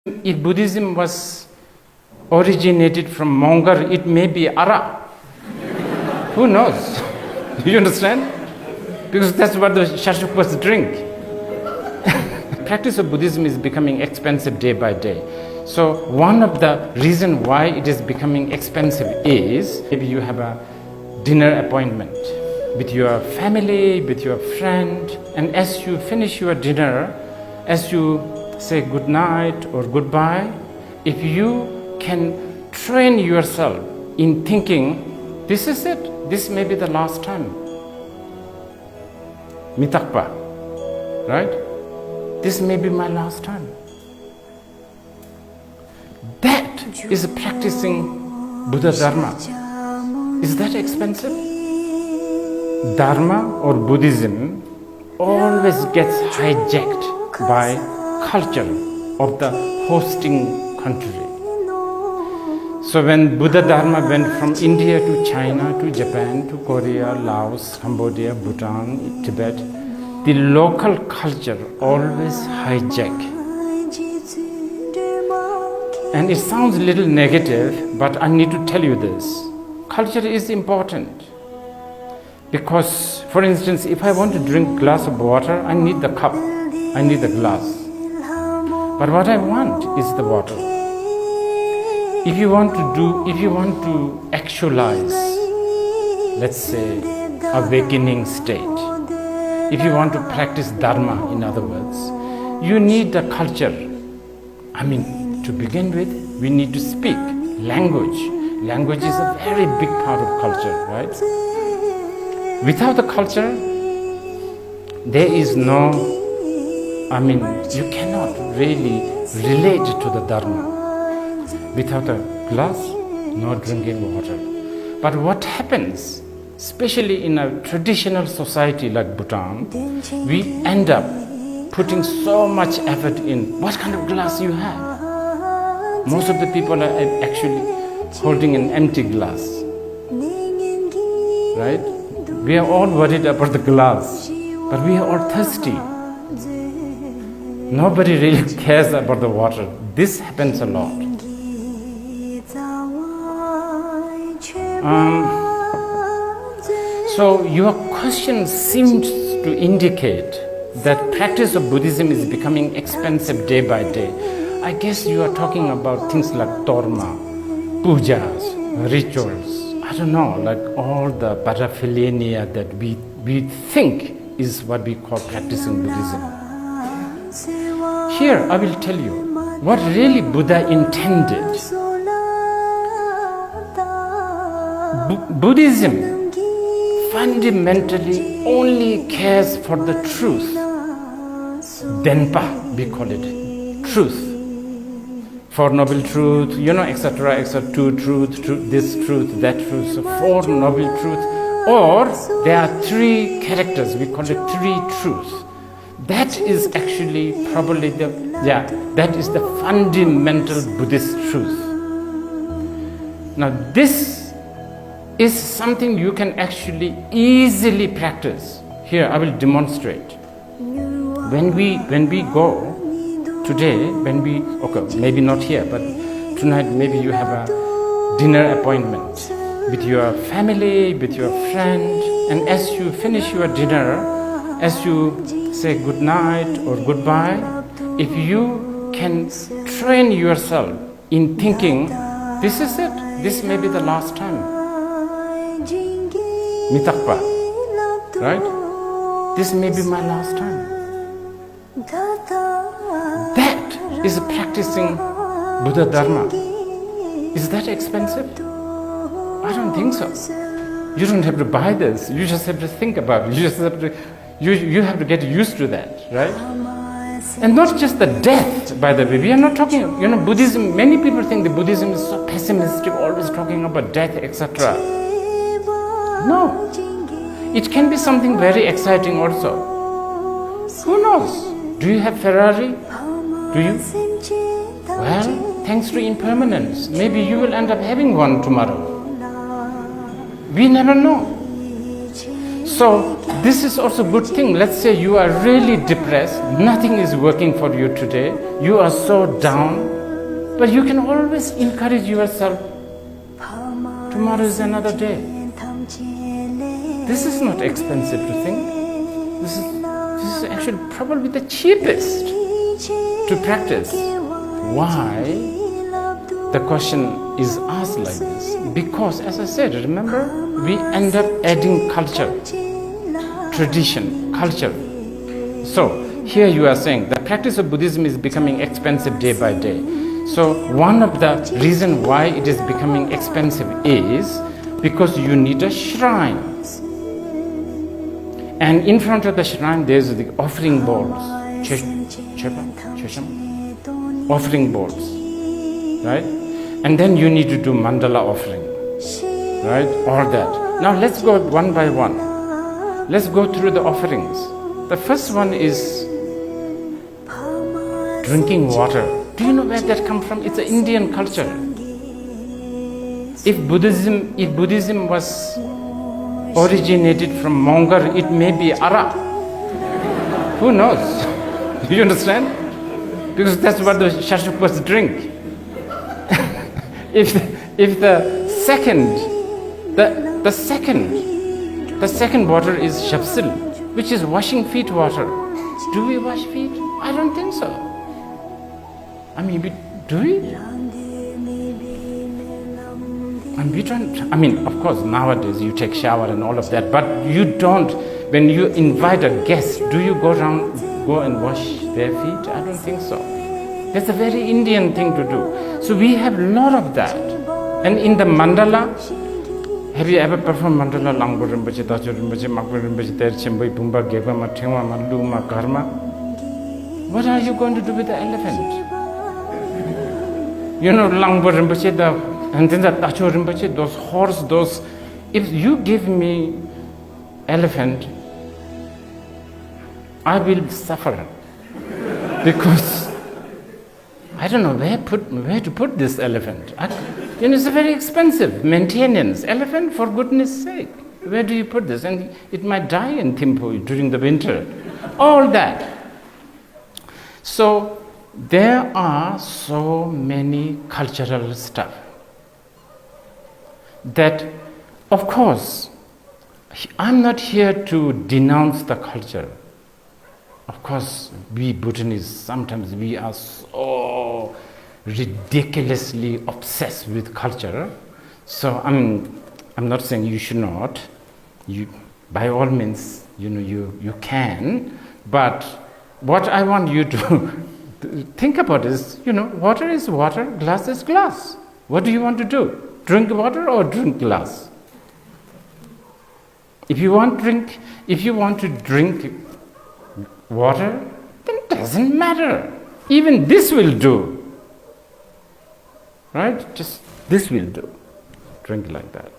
If Buddhism was originated from Mongol, it may be Ara. Who knows? You understand? Because that's what the Shashupas drink. Practice of Buddhism is becoming expensive day by day. So one of the reasons why it is becoming expensive is maybe you have a dinner appointment with your family, with your friend, and as you finish your dinner, as you say good night or goodbye, if you can train yourself in thinking, this is it, this may be the last time. Mitakpa, right? This may be my last time. That is practicing Buddha Dharma. Is that expensive? Dharma or Buddhism always gets hijacked by culture of the hosting country. So when Buddha Dharma went from India to China to Japan to Korea, Laos, Cambodia, Bhutan, Tibet, the local culture always hijack. And it sounds a little negative, but I need to tell you this. Culture is important. Because, for instance, if I want to drink a glass of water, I need the cup, I need the glass. But what I want is the water. If you want to actualize, let's say, awakening state, if you want to practice Dharma, in other words, you need the culture. To begin with, we need to speak language. Language is a very big part of culture, right? Without the culture, there is no, you cannot really relate to the Dharma. Without a glass, no drinking water. But what happens, especially in a traditional society like Bhutan, we end up putting so much effort in what kind of glass you have. Most of the people are actually holding an empty glass, right? We are all worried about the glass, but we are all thirsty. Nobody really cares about the water. This happens a lot. So your question seems to indicate that practice of Buddhism is becoming expensive day by day. I guess you are talking about things like torma, pujas, rituals. I don't know, like all the paraphernalia that we think is what we call practicing Buddhism. Here I will tell you what really Buddha intended. Buddhism fundamentally only cares for the truth. Denpa, we call it, truth. Four Noble Truth, etc., etc., two truth, this truth, that truth, so Four Noble Truth. Or there are three characters, we call it three truths. That is actually probably that is the fundamental Buddhist truth. Now this is something you can actually easily practice. Here I will demonstrate. When we go today, maybe not here, but tonight maybe you have a dinner appointment with your family, with your friend, and as you finish your dinner, as you say good night or goodbye, if you can train yourself in thinking, this is it, this may be the last time. Mitakpa, right? This may be my last time. That is practicing Buddha Dharma. Is that expensive? I don't think so. You don't have to buy this. You just have to think about it. You have to get used to that, right? And not just the death, by the way. We are not talking, Buddhism, many people think that Buddhism is so pessimistic, always talking about death, etc. No. It can be something very exciting also. Who knows? Do you have Ferrari? Do you? Well, thanks to impermanence, maybe you will end up having one tomorrow. We never know. So this is also a good thing. Let's say you are really depressed, nothing is working for you today, you are so down, But you can always encourage yourself. Tomorrow is another day. This is not expensive to think. This is actually probably the cheapest to practice. Why? The question is asked like this. Because, as I said, remember, we end up adding culture, tradition, culture. So, here you are saying the practice of Buddhism is becoming expensive day by day. So, one of the reasons why it is becoming expensive is because you need a shrine. And in front of the shrine, there's the offering bowls. Offering bowls. Right? And then you need to do mandala offering. Right? All that. Now let's go one by one. Let's go through the offerings. The first one is drinking water. Do you know where that comes from? It's an Indian culture. If Buddhism was originated from Mongol, it may be Arab. Who knows? You understand? Because that's what the Shashupas drink. If the second water is shabsil, which is washing feet water. Do we wash feet? I don't think so. I mean, do we? And we don't. I mean, of course, nowadays you take shower and all of that, but you don't. When you invite a guest, do you go and wash their feet? I don't think so. That's a very Indian thing to do. So we have a lot of that. And in the mandala, have you ever performed mandala? Langbo Rinpoche, Dacho Rinpoche, Magpo Rinpoche, Ter Chimboy, Bumba, Geba, Tingwa, Luma, Karma? What are you going to do with the elephant? You know, Langbo Rinpoche, and then the Dacho Rinpoche, those horse, those... If you give me elephant, I will suffer. Because I don't know where to put this elephant. It's a very expensive maintenance. Elephant, for goodness sake. Where do you put this? And it might die in Thimphu during the winter. All that. So there are so many cultural stuff that, of course, I'm not here to denounce the culture. Of course, we Bhutanese, sometimes we are so ridiculously obsessed with culture. So I'm not saying you should not. You, by all means, you can. But what I want you to think about is, water is water, glass is glass. What do you want to do? Drink water or drink glass? If you want to drink water, then it doesn't matter. Even this will do. Right? Just this will do. Drink like that.